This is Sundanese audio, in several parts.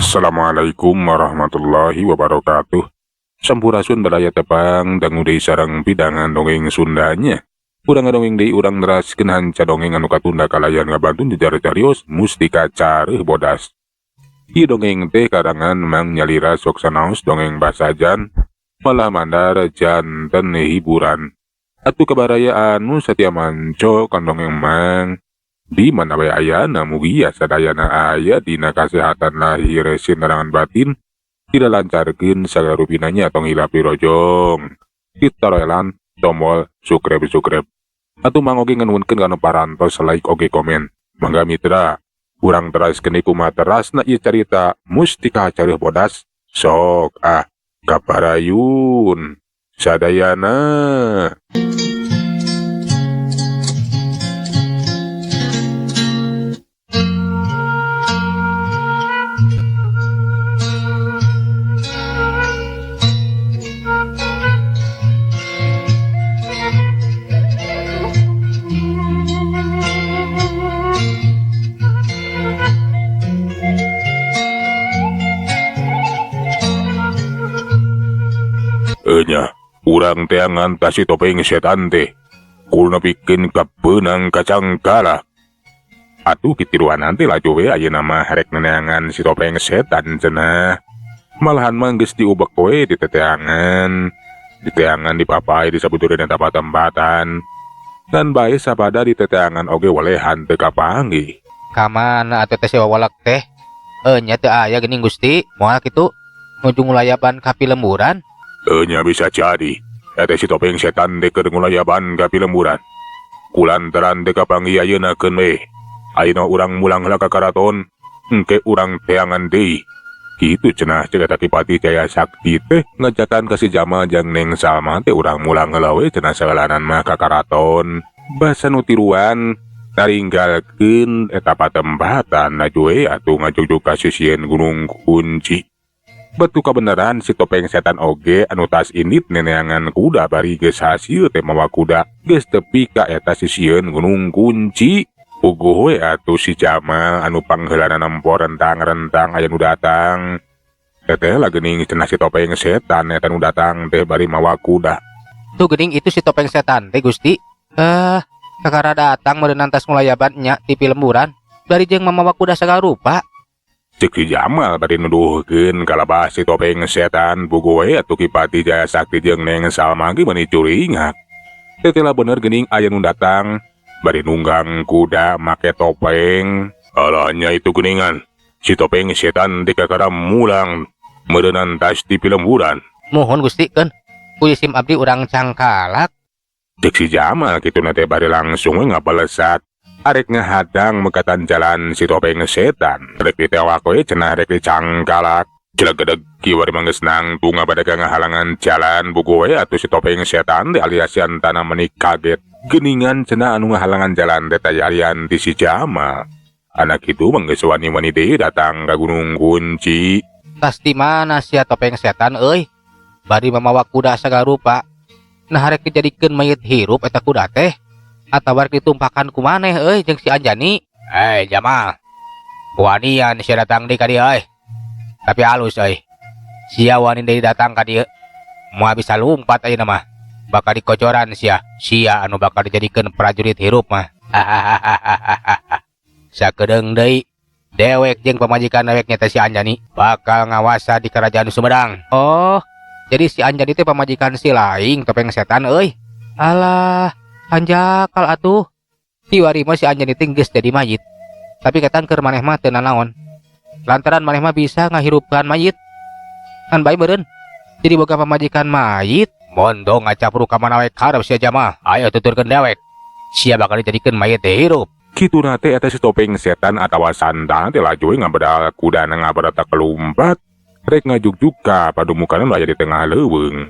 Assalamualaikum warahmatullahi wabarakatuh. Sampurasun badaya tepang dangudei sareng pidangan dongeng Sundanya. Urang dongeng deui urang neraskeun hanca dongeng anu katunda kalayan ngabantun jejar carios mustika careuh bodas. Ieu dongeng teh karangan Mang Nyalira sok sanaos dongeng basajan malah mandar janten hiburan. Atuh kabaraya anu satia manco kan dongeng Mang di mana bae ayana mugia sadayana aya dina kasehatan lahir sinerangan batin tidak lancarkeun sagarupinanya tong hilapi rojong ditaroelan tombol subscribe atuh mangoge nganuhunkeun kana parantos like oge komen mangga mitra urang teraskeun ieu kumaha terasna ieu carita mustika careuh bodas sok kaparayun sadayana. Urang teh ngantas si topeng setan teh kulna bikin kapeunang kacangkala. Atuh kitiruanan teh laju we ayeuna mah rek neneangan si topeng setan cenah. Malahan mah geus diubek we di teteangan dipapai di sabutureun eta tempatan. Dan bae sapada di teteangan oge walehan teu kapanggih. Kamana atuh teh walak teh? Nya teu aya geuning Gusti, moal kitu nuju ngulayaban ka pilemburan. Nya bisa jadi. Eta si topeng setan teh keur ngulayaban ka pilemburan. Kulantaran teu kapanggih ayeuna-keun we. Ayeuna urang mulang heula ka karaton, engke urang teangan deui. Kitu cenah ceuk eta Kipati Jaya Sakti teh ngajakan ka si Jamal jeung Neng Salma teh urang mulang heula we cenah sagalanan mah ka karaton. Basa nu tiruan naringgalkeun eta patempatan laju we atuh ngajujuk ka sisieun Gunung Kunci. Batu kabeneran si topeng setan oge anu tas indit neneangan kuda bari geus hasil teh mawa kuda geus tepi ka eta sisieun Gunung Kunci. Puguh we atuh si Jamal anu pangheulana nempo rentang-rentang aya nu datang. Teteh lah geuning cenah si topeng setan eta nu datang teh bari mawa kuda. Tuh geuning itu si topeng setan teh Gusti. Kakara datang meureun tas ngulayaban nya ti pilemburan bari jeung mamawa kuda sagarupa. Cek si Jamal bari nuduhkeun kalabah si topeng setan puguh we atuh Kipati Jaya Sakti jeung Neng Salma ge meuni curingak. Teteh lah bener geuning aya nu datang bari nunggang kuda make topeng. Alahnya itu geuningan si topeng setan teh kakara mulang meureun tas di pilemburan. Mohon Gusti keun kuy sim abdi urang cangkalak. Cek si Jamal kituna teh bari langsung we ngapalesat arek ngahadang mekatan jalan si topeng setan. Rek ditewak we cenah rek dicangkalak. Jelegedeg kieu bari manggeus nangtung abadaga ngahalangan jalan buku we atuh si topeng setan teh alias yantana meuni kaget. Geuningan cenah anu ngahalangan jalan teh alian ti si Jamal. Anak kitu manggeus wani-wani deui datang ka Gunung Kunci. Tas di mana sia topeng setan euy? Bari mamawa kuda sagarupa. Nah rek dijadikeun mayit hirup eta kuda teh. Atawa ditumpakan ku maneh euy jeung si Anjani. Jamal. Wanian sia datang deui ka dieu euy. Tapi halus euy. Sia wani deui datang ka dieu. Moal bisa lumpat ayeuna mah. Bakal dikocoran sia anu bakal dijadikeun prajurit hirup mah. Sakedeung deui dewek jeung pamajikan deweknya teh si Anjani bakal ngawasa di kerajaan Sumedang. Oh, jadi si Anjani teh pamajikan si Laing topeng setan euy. Alah, anjakal atuh. Tiwari mah si Anjani teh geus jadi mayit. Tapi ketan keur maneh mah teu nanaon. Lantaran maneh mah bisa ngahirupkan mayit. Kan bae meureun. Jadi boga pamajikan mayit, mondo ngacapru ka mana we karep sia Jamal. Ayo tuturkeun dewek. Sia bakal dijadikeun mayit teh hirup. Kituna teh eta si topeng setan atawa sandang teh laju we ngabedal kuda ngabarata kelumpat. Rek ngajugjug ka padumukanan aya di tengah leuweung.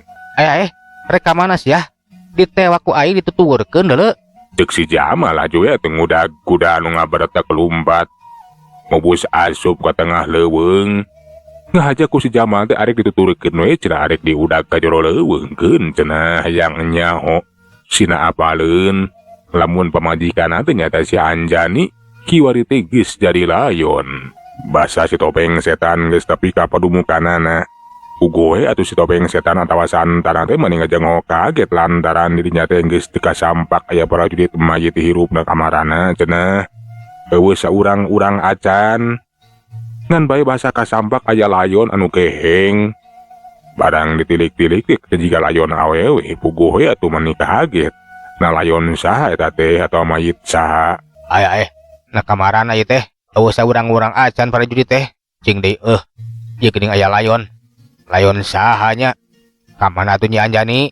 Rek ka mana sia? Ditewak ku aing dituturkeun deuleu. Cek si Jamal laju we teu ngudag kuda anu ngabarata kelumpat. Mobus asup ka tengah leuweung. Ngahaja ku si Jamal teh arek dituturkeun we cenah arek diudag ka jero leuweungkeun cenah hayang nyaho. Sina apaleun lamun pamajikan teh nyata si Anjani kiwari teh geus jadi layon. Basa si topeng setan geus tapi ka padumukanana. Ugoe atuh si topeng setan atawa santana teh mending ngajengok kaget lantaran dirinya teh geus teu kasampak aya prajurit mayit hirupna kamarana cenah. Eueuh saurang-urang acan. Ngan bae basa kasampak aya layon anu keheng. Barang ditilik-tilik teh jiga layon awewe puguh atuh meni kaget. Nah layon saha eta teh atawa mayit saha? Aya na kamarana ieu teh eueuh saurang-urang acan prajurit teh. Cing deui ieu geuning aya layon. Layon sahanya? Kamana atuh Nyi Anjani?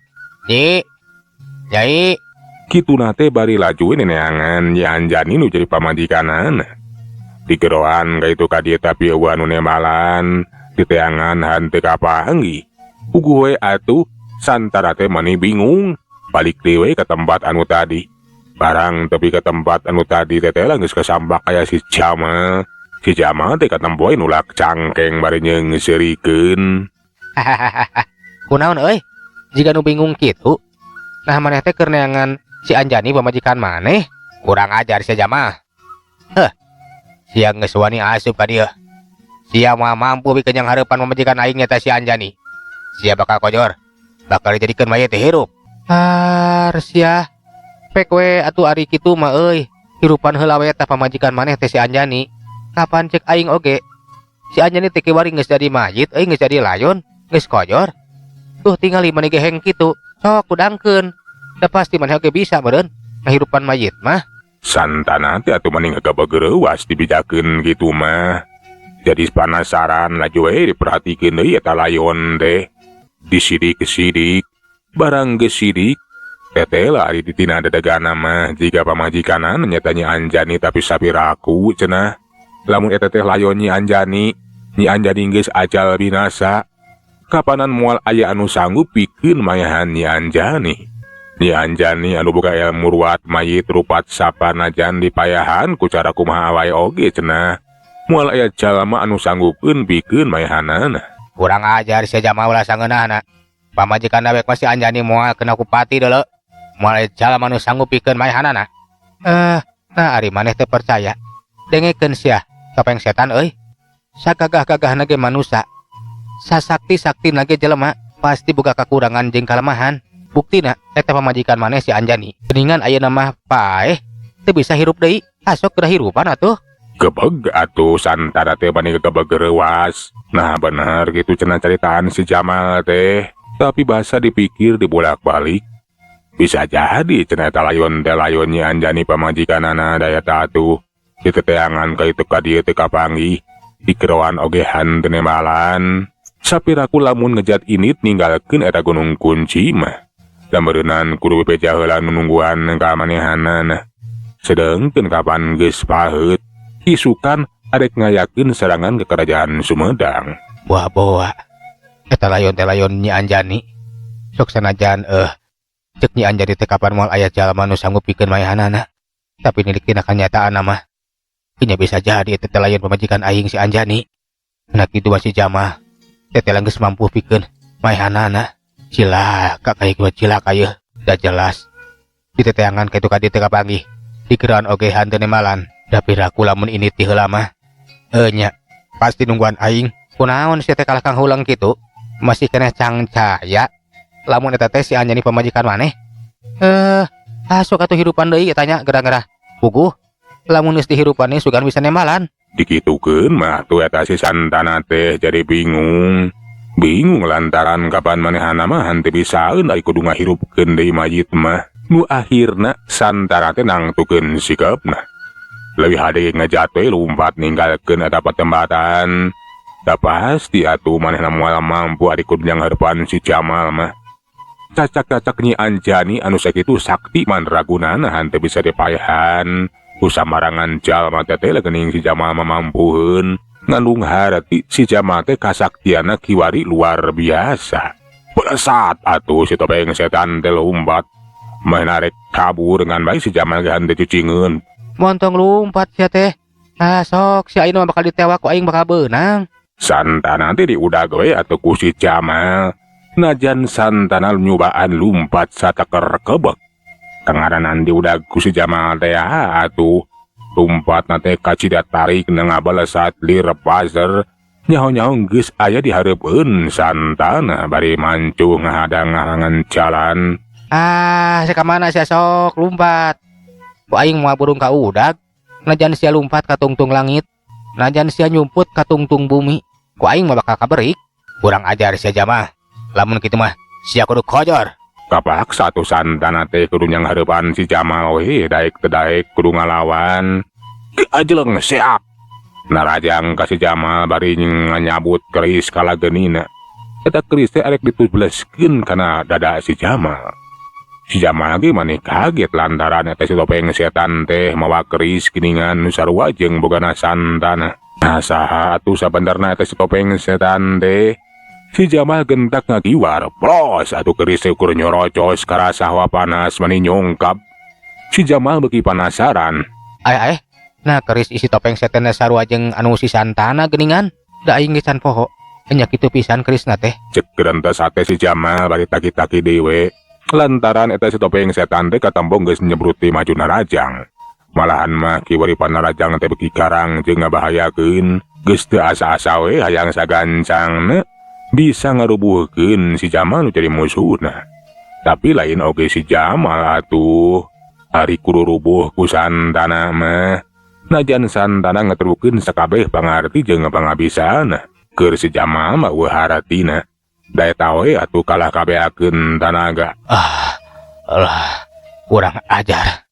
Nyai. Kituna teh bari laju neneangan Nyi Anjani nu jadi pamajikanana. Digeroan ka itu ka dieu tapi eueuh anu nembalan, diteangan hanteu kapanggih. Puguh we atuh santara teh mani bingung, balik deui we ka tempat anu tadi. Barang tepi ke tempat anu tadi teh geus kasampak aya si Jamal. Si Jamal teh katempoe nulak cangkeng bari nyeungseurikeun. Kunaon euy? Jika nu bingung kitu, nah maneh teh keur neangan si Anjani pamajikan maneh? Kurang ajar si Jamal. Sia geus wani asup ka dieu. Sia mah mampu bikeun yang hareupan pamajikan aing nya teh si Anjani. Sia bakal kojor, bakal dijadikeun mayit hirup. Sia pek we atuh ari kitu mah euy. Hirupan heula we teh pamajikan maneh teh si Anjani. Kapan cek aing oge? Si Anjani teh kiwari geus jadi mayit, geus jadi layon. Geus kojor. Tuh tingali maneh geheng kitu. Sok kudangkeun. Da pasti maneh oge bisa meureun ngahirupan mayit mah. Santana teh atuh mending gabageurewas dibijakeun kitu mah. Jadi penasaran laju we diperhatikeun deui eta layon teh. Disidik-sidik, barang geus sidik, teteh lari ditina dadagana mah jika pamajikanan nyata Nyi Anjani tapi sapiraku cenah. Lamun eta teh layon Nyi Anjani geus ajal binasa. Kapanan moal aya anu sanggup pikeun mayahan Nyi Anjani. Nyi Anjani anu boga ilmu ruwat mayit rupat sapanajan dipayahan ku cara kumaha wae oge cenah. Moal aya jalma anu sanggupkeun pikeun mayahanana. Kurang ajar si Jamal ulah sangeunahna. Pamajikan dawek masih Anjani moal kena kupati deuleu. Moal aya jalma anu sanggup pikeun mayahanana. Nah ari maneh teu percaya. Dengekeun sia topeng setan euy. Sagagah-gagahna ge manusa. Sasakti-saktina ge jelema pasti boga kakurangan jeung kalemahan. Buktina eta pamajikan maneh si Anjani. Geuningan ayeuna mah paeh teu bisa hirup deui. Asok geura hirupan atuh. Gebeg atuh santara teh bani gabageurewas. Nah bener gitu cenah caritaan si Jamal teh. Tapi basa dipikir dibolak-balik. Bisa jadi cenah eta layon teh layon Nyi Anjani pamajikanana daya tatuh. Diteteangan ka itu ka dieu teu kapanggih. Dikeroan oge hanteu nembalan. Sapiraku lamun ngejat init ninggalkeun eta gunung kunci mah. Lameureunnan kudu bebeja heula nungguan ka manehanana. Sedengkeun kapan geus paheut, isukan arek ngayakeun serangan ke kerajaan Sumedang. Boa-boa. Eta layon teh layon Nyi Anjani. Sok sanajan cek Nyi Anjani teh kapan moal aya jalma nu sanggup pikeun mayahanana. Tapi nilik tina kanyataanna mah nya bisa jadi eta teh layon pamajikan aing si Anjani. Nah kitu masih Jamal. Teh geus mampu pikeun mayahanana. Cilaka kayak gua cilaka ieu. Da jelas. Diteteangan kitu ka dieu teh kapanggih. Dikeroan oge hanteu nemalan. Da piraku lamun ini ti heula mah. Nya pasti nungguan aing. Kunaon sia teh kalah kang hulang kitu? Masih keneh cangcaya. Lamun eta teh si Anjani pamajikan maneh. Asok atuh hirupan deui tanya gara-gara puguh. Lamun geus dihirupannya sugan bisa nemalan. Dikitukeun mah tuh eta si santana teh jadi bingung. Bingung lantaran kapan manehana mah henteu bisaeun ari kudu ngahirupkeun deui mayit mah. Nu akhirna santana teh nangtukeun sikapna. Leuwih hade ngajat we lumpat ninggalkeun eta patempatan. Da pasti atuh manehna moal mampu ari kudu nyangharpan si Jamal mah. Cacak-cacak Nyi Anjani anu sakitu sakti mandragunana henteu bisa dipayahan. Usamarangan jalma teh geuning si Jamal mamampuheun. Ngandung harati si Jamal teh kasaktiana kiwari luar biasa. Pada saat atuh si topeng setan teh lompat. Main arek kabur dengan baik si Jamal ge henteu cucingeun. Montong lumpat sia teh. Sok si ayeuna bakal ditewak ku aing bakal beunang. Santana teh diudag we atuh ku si Jamal. Najan santana nyobaan lumpat sataker kebek. Kangaranan diudag ku si Jamal teh atuh Lumpat nate kacidat tarik na ngabalasan lir pasar. Nyaho-nyaho geus aya di hareupeun Santana bari mancu ngahadang ngarangan jalan. Sia kamana sia sok lumpat. Ku aing moal burung ka udag. Najan sia lumpat ka tungtung langit. Najan sia nyumput ka tungtung bumi. Ku aing mah bakal kaberik. Kurang ajar sia Jama. Lamun kitu mah sia kudu kojor. Kapak satu Santana teh kudu nyang hareupan si Jamal we daek teu daek kudu ngalawan. Ajeleng seak. Narajang kasih Jamal bari nyabut keris kala genina. Eta keris teh arek ditubleskeun kana dada si Jamal. Si Jamal ge maneh kaget lantaran eta si topeng setan teh mawa keris geuningan nu sarua jeung bogana Santana. Nah saha atuh sabenerna eta si topeng setan teh? Si Jamal gentak ngagiwar, plos atuh keris teh ukur nyorocos karasa hawa panas mani nyongkap. Si Jamal beuki penasaran. Nah keris isi topeng setan sarua jeung anu si Santana geuningan. Da aing geus can poho. Nya kitu pisan kerisna teh. Cek gerenta sate si Jamal bari taki-taki dewe. Lantaran eta si topeng setan teh katembong geus nyebruti maju narajang. Malahan mah kiwari panarajang teh beuki karang jeung ngabahayakeun. Geus teu asa-asa we hayang sagancangna bisa ngarubuhkeun si Jamal nu jadi musuhna. Tapi lain oge si Jamal atuh. Hari kudu rubuh ku Santana mah. Najan Santana ngetrukeun sakabeh pangarti jeung pangabisana. Keur si Jamal mah weuh haratina. Da eta we atuh kalah kabeakeun tanaga. Kurang ajar.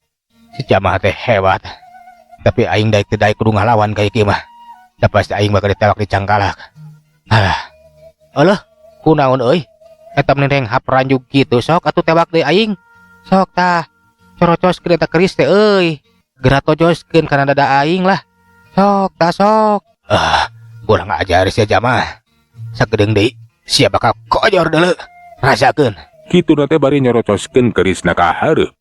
Si Jamal teh hebat. Tapi aing daek teu daek kudu ngalawan ka ieu mah. Da pasti aing bakal ditewak di cangkalak. Kunaon euy? Eta meneng hapranjug kitu sok atuh tewak deui aing. Sok tah. Corocoskeun eta keris teh euy. Geura tojoskeun kana dada aing lah. Sok tah sok. Kurang ajar sia Jamal. Sagedeung deui sia bakal kojor deuleu. Rasakeun. Kitu teh bari nyorocoskeun kerisna ka hareup.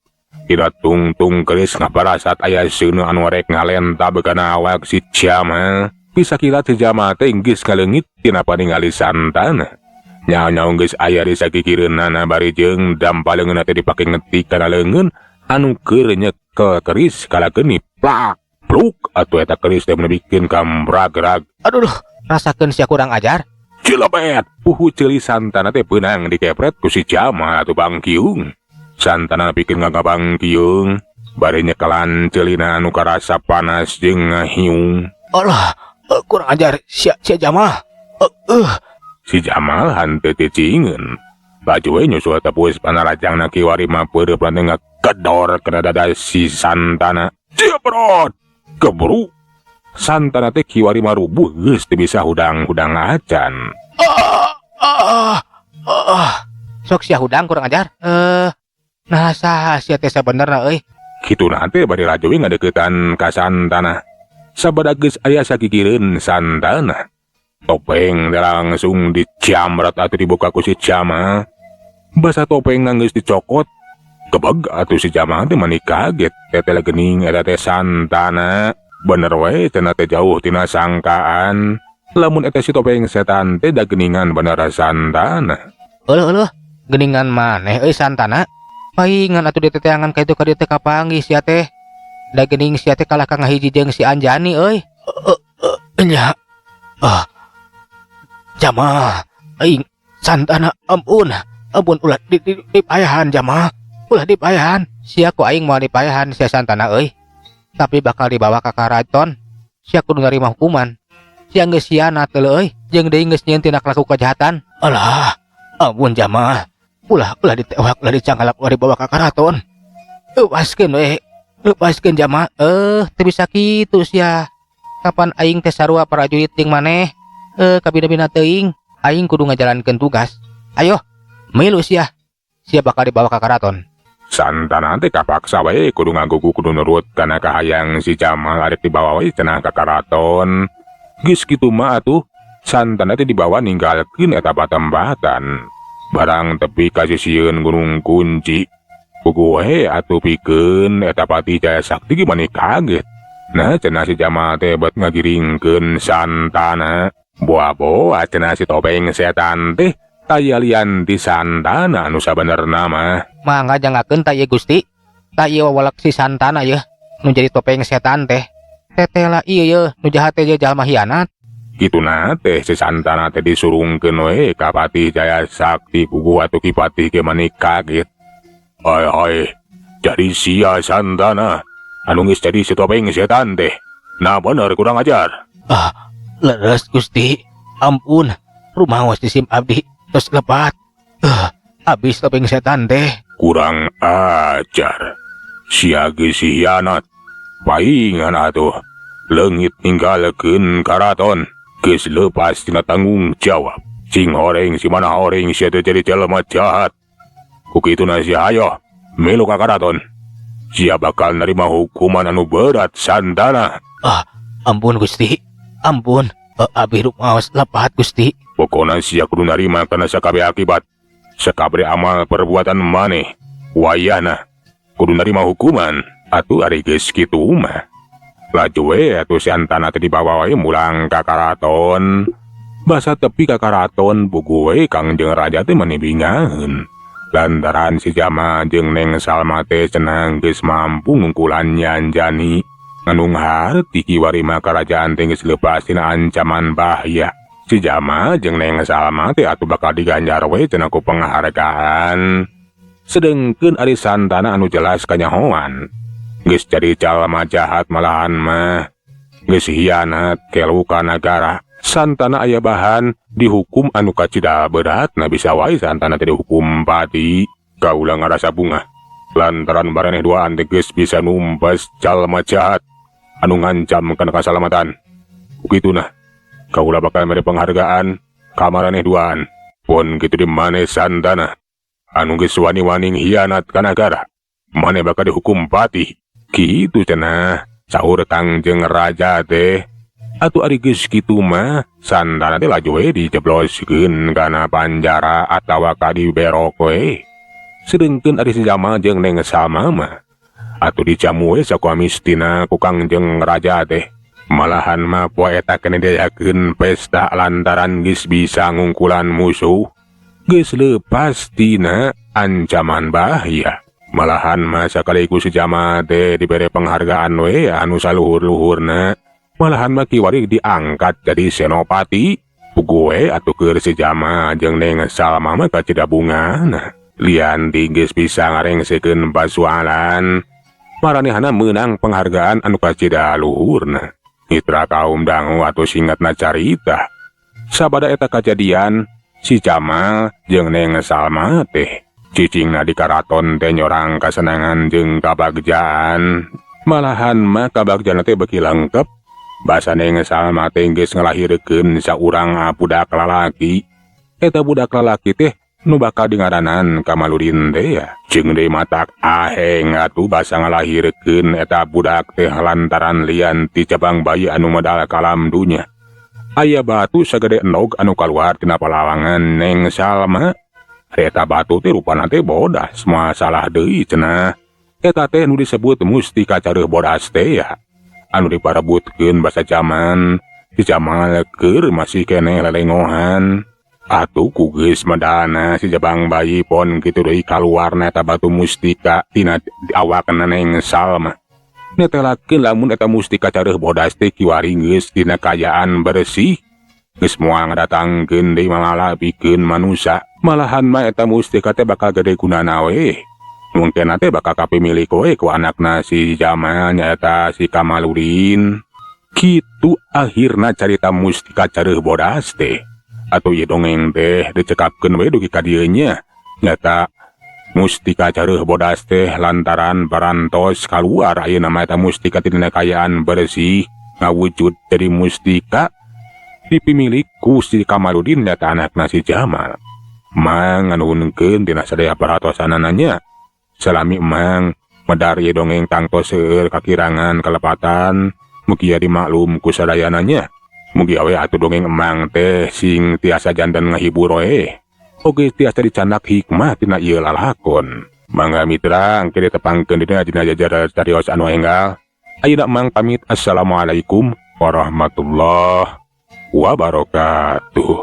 Kira tungtung keris ngabarasat aya seuneu anu rek ngalenta beukana awak si Jamal. Bisa kira si Jamal teh geus kaleungit tina paningali Santana. Nyaho-nyaho geus aya di sakikireunana bari jeung dampaleungeunna teh dipake ngetik kana leungeun anu keur nyekel keris kalakeun plak pluk atuh eta keris teh nebikeun kambrag-rag. Aduh, rasakeun sia kurang ajar. Cilebet, puhu ceuli Santana teh beunang dikepret ku si Jamal atuh Bangkiung. Santana pikeun ngagabangkiung, bari nyekelan ceulina anu karasa panas jeung ngahiung. Kurang ajar sia Jamal. Si Jamal hanteu teu cingeun. Baju we nyusul tepus panarajangna kiwari mah peureup lanteung ngakedor kana dada si Santana. Jebrot! Keburu. Santana teh kiwari mah rubuh geus teu bisa hudang-hudang acan. Sok sia hudang kurang ajar. Nah saha sia teh sabenerna euy. Kituna teh bari rajowi ngadeuketan ka Santana. Sabada geus aya sakikireun Santana. Topeng langsung dicamret atuh dibuka ku si Jamal. Basa topeng geus dicokot. Kebeg atuh si Jamal teh mani kaget. Teteh geuning eta teh Santana. Bener we cenah teh jauh tina sangkaan. Lamun eta si topeng setan teh da geuningan bener Santana. Geuningan maneh euy Santana. Paingan atuh diteteangan ka itu ka dieu teh kapanggih sia teh. Da geuning sia teh kalah ka ngahiji jeung si Anjani euy. Nya. Jamal, aing Santana ampun ulah dipayahan Jamal. Ulah dipayahan. Sia ku aing moal dipayahan sia Santana euy. Tapi bakal dibawa ka karaton. Sia kudu narima hukuman. Sia geus hianat teu euy, jeung deui geus nyieun tindak laku kejahatan. Ampun Jamal. Ulah ditewak, ulah dicangkalap, ulah dibawa ka karaton. Lepaskeun Jamal. Teu bisa kitu sia. Kapan aing teh sarua prajurit ting maneh? Kabina-bina teuing, aing kudu ngajalankeun tugas. Ayo, milu sia. Sia bakal dibawa ka karaton. Santana teh kapaksa we kudu ngagugu kudu nurut kana kahayang si Jamal arek dibawa we cenah ka karaton. Geus kitu mah atuh Santana teh dibawa ninggalkeun eta patempatan. Barang tepi kasisieun Gunung Kunci. Puguh we atuh pikeun eta Pati Jaya Sakti ge maneh kaget. Nah cenah si Jamal teh bet ngagiringkeun Santana. Boa-boa cenah si topeng setan teh taya lian di Santana anu sabenerna mah. Mangga jangakeun ta ieu Gusti. Ta ieu wawalak si Santana yeuh nu jadi topeng setan teh. Tetela iya nu jahat teh jalma hianat. Kituna teh si Santana teh disurungkeun we ka Patih Jaya Sakti pugu atuh Ki Patih ge mani kaget. Hai, jadi sia Santana anu geus jadi si topeng setan teh. Nah bener kurang ajar. Leres Gusti. Ampun, rumaos di sim abdi tos lepat. Abis topeng setan teh. Kurang ajar. Sia geus si hianat. Paingan atuh. Leungit ninggalkeun karaton. Geus leupas tina tanggung jawab. Cing horeng si mana horeng sia teh jadi jelema jahat. Kukituna sia hayo milu ka karaton. Sia bakal nerima hukuman anu berat Santana. Ampun Gusti. Ampun. Abi rumaos lepat Gusti. Pokona sia kudu narima kana sakabeh akibat. Sakabeh amal perbuatan maneh. Wayahna kudu narima hukuman. Atuh ari geus kitu mah. Laju we atuh si Santana teh dibawa we mulang ka karaton. Basa tepi ka karaton buku we Kangjeng Raja teh manibingaheun. Lantaran si Jama jeung Neng Salma teh cenah geus mampu ngungkulan nyanjani. Ngandung harti kiwari mah kerajaan teh geus leupas tina ancaman bahaya. Si Jama jeung Neng Salma teh atuh bakal diganjar we cenah ku penghargaan. Sedengkeun ari Santana anu jelas kanyahoan. Geus jadi jalma jahat malahan mah. Geus hianat kelu ka nagara. Santana aya bahan dihukum anu kacida berat na bisa wae Santana teh dihukum pati. Kaula ngarasa bunga. Lantaran baraneh duaan teh geus bisa numpes jalma jahat anu ngancam kana kasalamatan. Ukituna kaula bakal mere penghargaan ka maraneh duaan. Pun kitu di maneh Santana anu geus wani-wani hianat ka nagara. Maneh bakal dihukum pati. Kitu cenah saur Kangjeng Raja teh. Atuh ari geus kitu mah Santana teh laju we dijebloskeun kana panjara atawa ka diberok we. Sedengkeun ari si Jama jeung Neng Salma mah atuh dijamu we sakuamistina ku Kangjeng Raja teh. Malahan mah poe eta keneh diayakeun pesta lantaran geus bisa ngungkulan musuh. Geus leupas tina ancaman bahaya. Malahan mah sakaligus si Jama teh dibere penghargaan we anu saluhur-luhurna. Malahan mah kiwari diangkat jadi senopati. Pugu we atuh keur si Jama jeung Neng Salma mah kacida bungana. Lian geus bisa ngarengsekeun basualan. Maranehna meunang penghargaan anu kacida luhurna. Mitra kaum dangu atuh singgatna carita. Sabada eta kajadian, si Jama jeung Neng Salma teh cicingna di karaton teh nyorang kasenangan jeung kabagjaan. Malahan mah kabagjaan teh beki lengkep. Basa Neng Salma teh geus ngalahirkeun saurang budak lalaki. Eta budak lalaki teh nu bakal dingaranan Kamaludin teh ya. Jeung deui matak aheng atuh basa ngalahirkeun eta budak teh lantaran lian ti cabang bayi anu medal kalam dunya. Aya batu sagede endog anu kaluar tina palawangan Neng Salma. Eta batu teh rupana teh bodas, masalah deui cenah. Eta teh nu disebut mustika careuh bodas teh ya. Anu diparebutkeun basa zaman, si Jamal keur masih keneh lelengohan. Atuh ku geus medana si jabang bayi pon kitu deui kaluarna eta batu mustika tina awakna Neng Salma. Netelakeun lamun eta mustika careuh bodas teh kiwari geus dina kayaan bersih. Geus moal ngadatangkeun deui mangalapikeun manusia. Malahan mah eta mustika teh bakal gede gunana we. Mungkin teh bakal kapimilik we ku anakna si Jama nyaeta si Kamaludin. Kitu akhirna carita mustika careuh bodas teh. Atuh ieu dongeng teh dicekapkeun we dugi ka dieu nya. Nyata mustika careuh bodas teh lantaran parantos kaluar ayeuna mah eta mustika tina kayaan bersih ngawujud jadi mustika dipimilik ku si Kamaludin nyata anakna si Jamal. Mang nganuhunkeun tina sadaya paratosanana nya. Salami mang medar ieu dongeng tangtos seueur kakirangan kalepatan mugi dimaklum ku sadayana nya. Mugi awe atuh dongeng emang teh sing tiasa janten ngahibur we. Oge tiasa dicandak hikmah tina ieu lalakon. Mangga mitra engke ditepangkeun dina jajar carios anu enggal. Ayeuna mang pamit. Assalamualaikum warahmatullahi wabarakatuh.